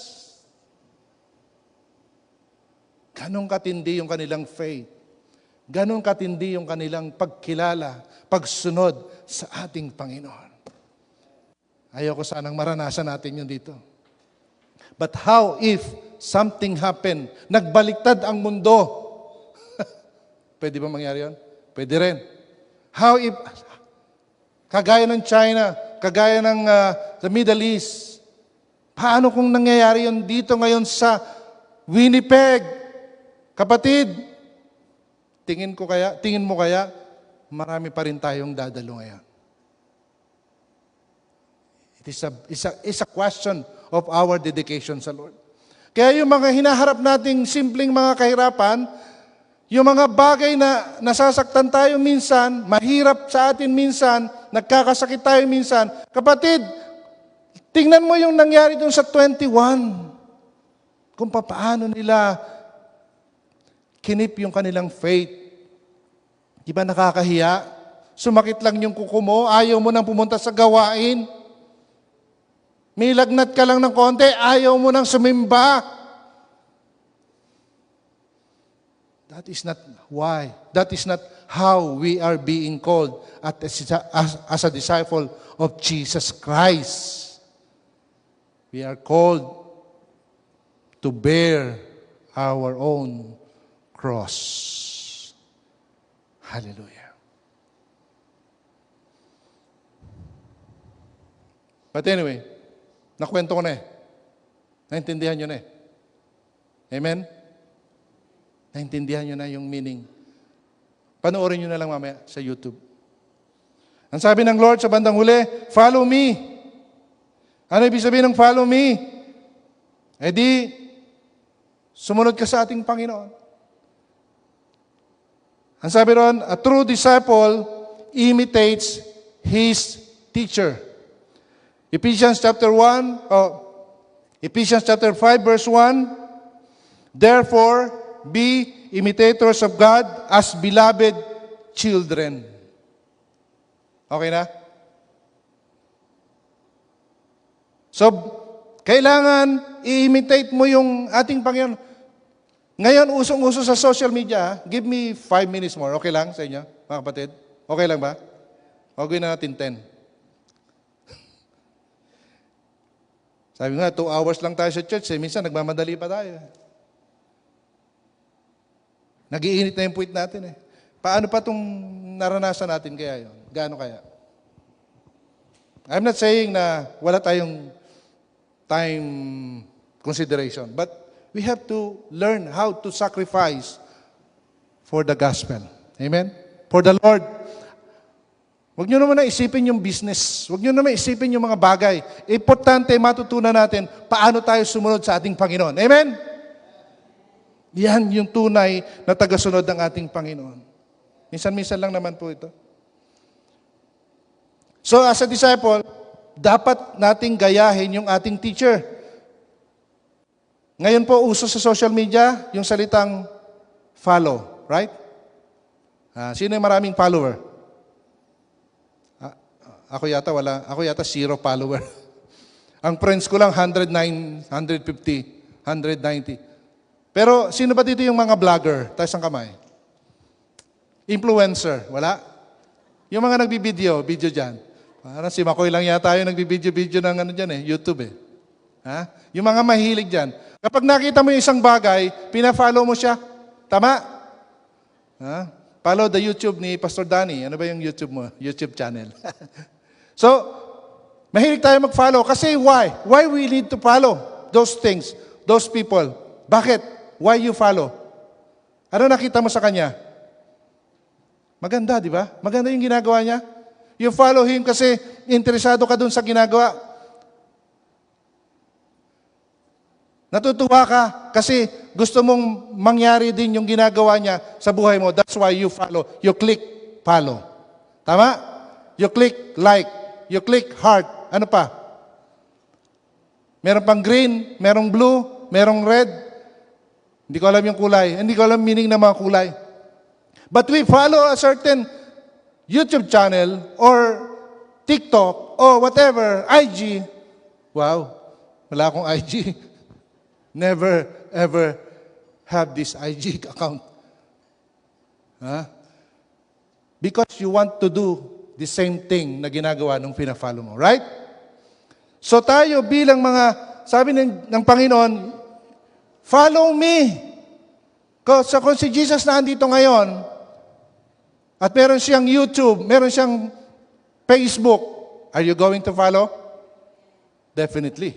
Ganong katindi yung kanilang faith. Ganon katindi yung kanilang pagkilala, pagsunod sa ating Panginoon. Ayoko sanang maranasan natin yun dito. But how if something happened? Nagbaliktad ang mundo. Pwede ba mangyari yun? Pwede rin. How if Kagaya ng China, kagaya ng the Middle East. Paano kung nangyayari yun dito ngayon sa Winnipeg? Kapatid, tingin mo kaya, marami pa rin tayong dadalo ngayon. It's a question of our dedication sa Lord. Kaya yung mga hinaharap nating simpleng mga kahirapan, yung mga bagay na nasasaktan tayo minsan, mahirap sa atin minsan, nagkakasakit tayo minsan, kapatid, tingnan mo yung nangyari dun sa 21. Kung paano nila kinip yung kanilang faith. Di ba nakakahiya? Sumakit lang yung kuko mo, ayaw mo nang pumunta sa gawain. May lagnat ka lang ng konti, ayaw mo nang sumimba. That is not why. That is not how we are being called as a disciple of Jesus Christ. We are called to bear our own cross. Hallelujah. But anyway, nakwento ko na eh. Naintindihan nyo na eh. Amen? Naintindihan nyo na yung meaning. Panoorin nyo na lang mamaya sa YouTube. Ang sabi ng Lord sa bandang huli, follow me. Ano ibig sabihin ng follow me? Eh di, sumunod ka sa ating Panginoon. Ang sabi ron, a true disciple imitates his teacher. Ephesians chapter 5 verse 1, therefore, be imitators of God as beloved children. Okay na? So, kailangan i-imitate mo yung ating Panginoon. Ngayon, usong-uso sa social media, give me 5 minutes more. Okay lang sa inyo, mga kapatid? Okay lang ba? Okay na natin 10. Sabi nga, 2 hours lang tayo sa church. Minsan, nagmamadali pa tayo. Nag-iinit na yung puwit natin eh. Paano pa itong naranasan natin kaya yun? Gaano kaya? I'm not saying na wala tayong time consideration, but we have to learn how to sacrifice for the gospel. Amen? For the Lord. Huwag nyo naman na isipin yung business. Huwag nyo naman isipin yung mga bagay. Importante matutunan natin paano tayo sumunod sa ating Panginoon. Amen? Yan yung tunay na tagasunod ng ating Panginoon. Minsan-minsan lang naman po ito. So as a disciple, dapat nating gayahin yung ating teacher. Ngayon po, uso sa social media, yung salitang follow. Right? Sino yung maraming follower? Ako yata 0 follower. Ang friends ko lang 109, 150, 190. Pero sino ba dito yung mga vlogger? Taas ang kamay. Influencer, wala? Yung mga video dyan. Parang si Makoy lang yata yung nagbibideo ng dyan YouTube eh. Ha? Yung mga mahilig dyan. Kapag nakita mo yung isang bagay, pina-follow mo siya. Tama? Ha? Follow the YouTube ni Pastor Danny. Ano ba yung YouTube mo? YouTube channel. So, mahilig tayo mag-follow. Kasi why? Why we need to follow those things, those people? Bakit? Why you follow? Ano nakita mo sa kanya? Maganda, di ba? Maganda yung ginagawa niya. You follow him kasi interesado ka dun sa ginagawa. Natutuwa ka kasi gusto mong mangyari din yung ginagawa niya sa buhay mo. That's why you follow. You click follow. Tama? You click like. You click heart. Ano pa? Meron pang green, merong blue, merong red. Hindi ko alam yung kulay. Hindi ko alam meaning ng mga kulay. But we follow a certain YouTube channel or TikTok or whatever, IG. Wow, wala akong IG. Never, ever have this IG account. Huh? Because you want to do the same thing na ginagawa nung pina-follow mo. Right? So tayo bilang mga, sabi ng Panginoon, follow me. So kung si Jesus na andito ngayon, at meron siyang YouTube, meron siyang Facebook, are you going to follow? Definitely.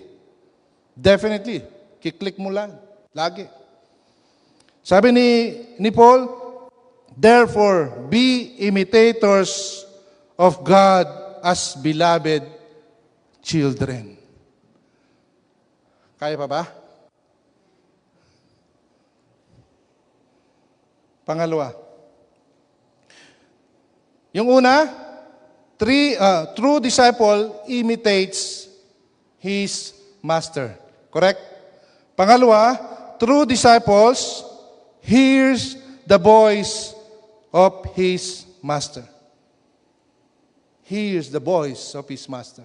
Definitely. Kiklik mo lang. Lagi. Sabi ni Paul, therefore, be imitators of God as beloved children. Kaya pa ba? Pangalawa. Yung una, true disciple imitates his master. Correct? Pangalawa, true disciples hears the voice of his master. Hears the voice of his master.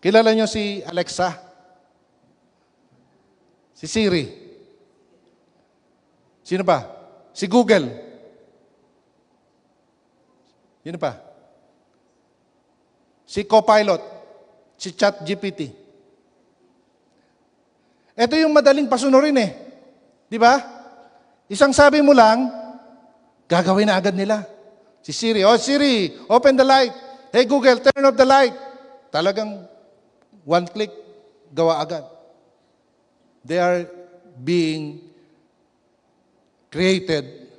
Kilala niyo si Alexa? Si Siri? Sino pa? Si Google? Sino pa? Si Copilot? Si ChatGPT? Ito yung madaling pasunurin eh. Di ba? Isang sabi mo lang, gagawin na agad nila. Si Siri, oh Siri, open the light. Hey Google, turn off the light. Talagang one click, gawa agad. They are being created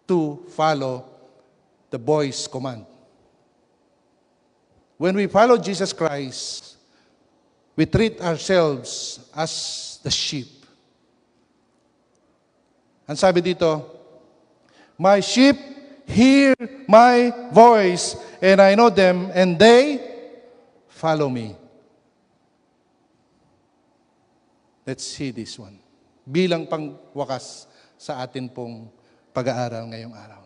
to follow the voice command. When we follow Jesus Christ, we treat ourselves as the sheep. Ang sabi dito, my sheep hear my voice, and I know them, and they follow me. Let's see this one. Bilang pangwakas sa atin pong pag-aaral ngayong araw.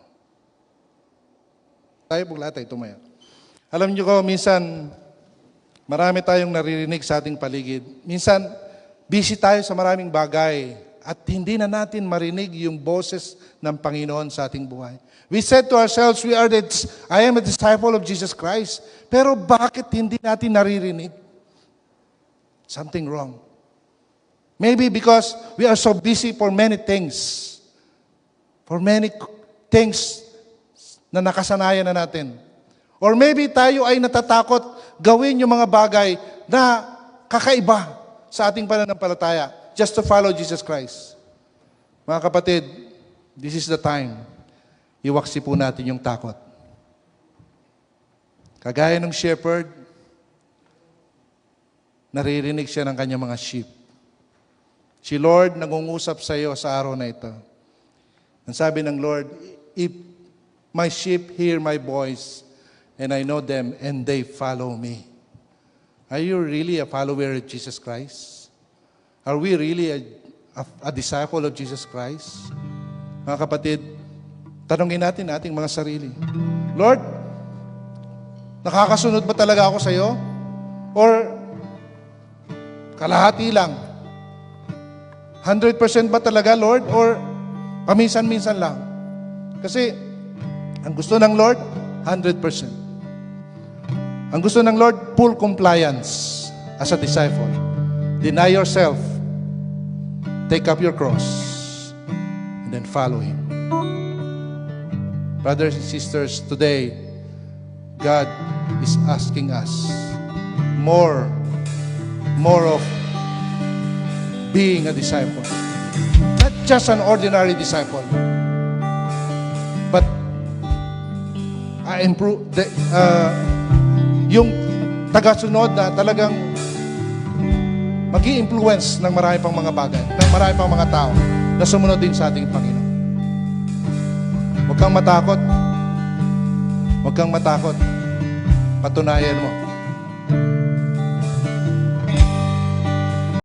Tayo po lahat ay tumaya. Alam niyo ko, minsan, marami tayong naririnig sa ating paligid. Minsan, busy tayo sa maraming bagay at hindi na natin marinig yung boses ng Panginoon sa ating buhay. We said to ourselves, I am a disciple of Jesus Christ. Pero bakit hindi natin naririnig? Something wrong. Maybe because we are so busy for many things. For many things na nakasanayan na natin. Or maybe tayo ay natatakot gawin yung mga bagay na kakaiba sa ating pananampalataya just to follow Jesus Christ. Mga kapatid, this is the time. Iwaksi po natin yung takot. Kagaya ng shepherd, naririnig siya ng kanyang mga sheep. Si Lord nangungusap sa iyo sa araw na ito. Ang sabi ng Lord, if my sheep hear my voice, and I know them, and they follow me. Are you really a follower of Jesus Christ? Are we really a disciple of Jesus Christ? Mga kapatid, tanungin natin ating mga sarili. Lord, nakakasunod ba talaga ako sa iyo? Or kalahati lang? 100% ba talaga, Lord? Or paminsan-minsan lang? Kasi ang gusto ng Lord, 100%. Ang gusto ng Lord, full compliance as a disciple. Deny yourself, take up your cross, and then follow Him. Brothers and sisters, today, God is asking us more of being a disciple. Not just an ordinary disciple, but yung tagasunod na talagang mag-i-influence ng marami pang mga bagay, ng marami pang mga tao na sumunod din sa ating Panginoon. Huwag kang matakot. Huwag kang matakot. Patunayan mo